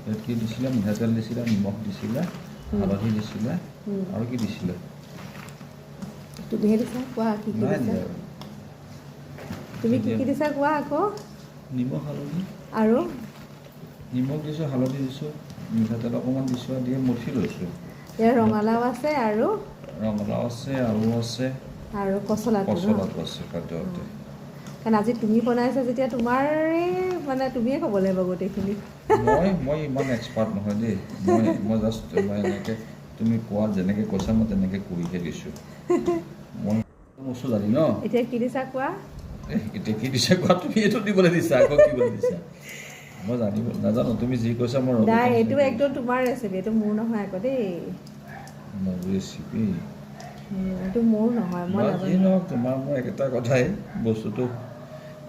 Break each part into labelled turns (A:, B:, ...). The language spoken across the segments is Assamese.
A: ইয়াত কি দিছিলে? মিঠাতেল দিছিলে, নিমখ দিছিলে, হালধি দিছিলে আৰু কি দিছিলে?
B: তুমিহে দিছা, কোৱা কি কি
A: নাই
B: দিছা?
A: দিয়া।
B: তুমি কি কি দিছা কোৱা আকৌ।
A: নিমখ হালধি
B: আৰু
A: নিমখ দিছোঁ, হালধি দিছোঁ, মিঠাতেল অকণমান দিছোঁ আৰু দিয়ে মঠি লৈছোঁ।
B: ইয়াৰ ৰঙালাও আছে আৰু
A: ৰঙালাও আছে, আলু আছে
B: আৰু পচলাটো
A: আছে খাদ্যতে।
B: কাৰণ আজি তুমি বনাইছা যেতিয়া তোমাৰে মানে তুমিয়ে ক'ব লাগিব গোটেইখিনি।
A: মই ইমান এক্সপাৰ্ট নহয় দেই। মই জাষ্ট মই এনেকৈ তুমি কোৱা যেনেকৈ কৈছা মই তেনেকৈ কৰিহে দিছোঁ। মই বস্তু জানি ন।
B: এতিয়া কি দিছা কোৱা?
A: এতিয়া কি দিছা কোৱা? তুমি এইটো দিবলৈ দিছা, আকৌ কি বুলি দিছা? মই নাজানো, তুমি যি কৈছা মই
B: নাই, এইটো একদম তোমাৰ ৰেচিপি, এইটো মোৰ নহয় আকৌ দেই।
A: মোৰ ৰেচিপি
B: এইটো মোৰ নহয়, মই
A: যি
B: নাজানো।
A: নহওক তোমাৰ মোৰ একেটা কথাই, বস্তুটো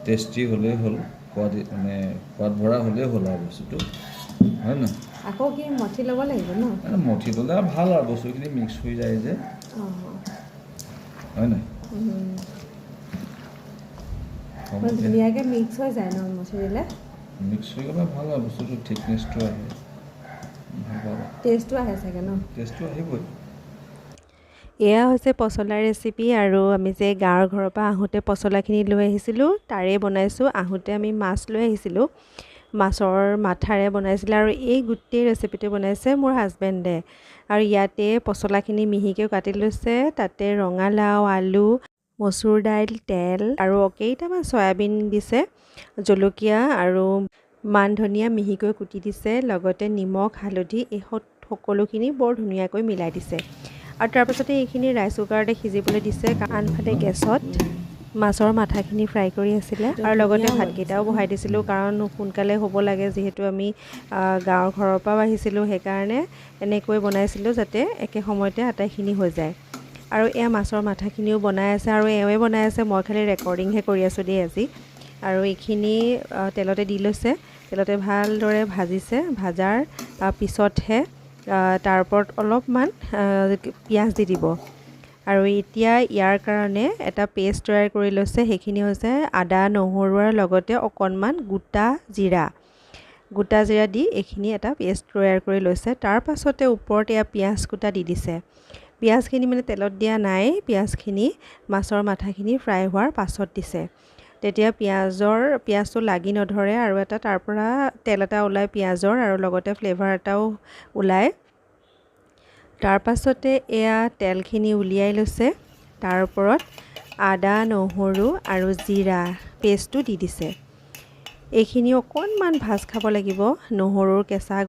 A: টেষ্টি হ'লেই হ'ল, সোৱাদ ভৰা হ'লেই হ'ল আৰু বস্তুটো, হয় নহয়?
B: আকৌ কি মঠি ল'ব লাগিব ন?
A: মঠি ল'লে ভাল আৰু বস্তুখিনি মিক্স হৈ যায় যে, হয় নহয়?
B: ধুনীয়াকৈ মিক্স হৈ যায় ন মঠি দিলে?
A: মিক্স হৈ গ'লে ভাল আৰু বস্তুটো থিকনেছটো আহে,
B: টেষ্টটো আহে চাগে ন?
A: টেষ্টটো আহিবই।
B: এয়া হৈছে পচলাৰ ৰেচিপি, আৰু আমি যে গাঁৱৰ ঘৰৰ পৰা আহোঁতে পচলাখিনি লৈ আহিছিলোঁ, তাৰেই বনাইছোঁ। আহোঁতে আমি মাছ লৈ আহিছিলোঁ, মাছৰ মাথাৰে বনাইছিলে, আৰু এই গোটেই ৰেচিপিটো বনাইছে মোৰ হাজবেণ্ডে। আৰু ইয়াতে পচলাখিনি মিহিকৈ কাটি লৈছে, তাতে ৰঙালাও, আলু, মচুৰ দাইল, তেল আৰু কেইটামান চয়াবিন দিছে, জলকীয়া আৰু মান ধনিয়া মিহিকৈ কুটি দিছে, লগতে নিমখ, হালধি এই সকলোখিনি বৰ ধুনীয়াকৈ মিলাই দিছে। আৰু তাৰপাছতে এইখিনি ৰাইচ কুকাৰতে সিজিবলৈ দিছে, আনফালে গেছত মাছৰ মাথাখিনি ফ্ৰাই কৰি আছিলে, আৰু লগতে ভাতকেইটাও বহাই দিছিলোঁ, কাৰণ সোনকালে হ'ব লাগে, যিহেতু আমি গাঁৱৰ ঘৰৰ পৰাও আহিছিলোঁ, সেইকাৰণে এনেকৈ বনাইছিলোঁ যাতে একে সময়তে আটাইখিনি হৈ যায়। আৰু এয়া মাছৰ মাথাখিনিও বনাই আছে, আৰু এওঁৱে বনাই আছে, মই খালি ৰেকৰ্ডিংহে কৰি আছোঁ দেই আজি। আৰু এইখিনি তেলতে দি লৈছে, তেলতে ভালদৰে ভাজিছে, ভাজাৰ পিছতহে তাৰ ওপৰত অলপমান পিঁয়াজ দি দিব। আৰু এতিয়া ইয়াৰ কাৰণে এটা পেষ্ট তৈয়াৰ কৰি লৈছে, সেইখিনি হৈছে আদা, নহৰুৰ লগতে অকণমান গোটা জিৰা দি এইখিনি এটা পেষ্ট তৈয়াৰ কৰি লৈছে। তাৰ পাছতে ওপৰত এয়া পিঁয়াজ কুটা দি দিছে। পিঁয়াজখিনি মানে তেলত দিয়া নাই, পিঁয়াজখিনি মাছৰ মাথাখিনি ফ্ৰাই হোৱাৰ পাছত দিছে। তেতিয়া পিঁয়াজটো লাগি নধৰে, আৰু তাৰ পৰা তেল এটা ওলায় পিঁয়াজৰ, আৰু লগতে ফ্লেভাৰ এটাও ওলায়। তাৰ পাছতে এয়া তেলখিনি উলিয়াই লৈছে, তাৰ ওপৰত আদা, নহৰু আৰু জিৰা পেষ্টটো দি দিছে। এইখিনি অকণমান ভাজ খাব লাগিব, নহৰুৰ কেঁচা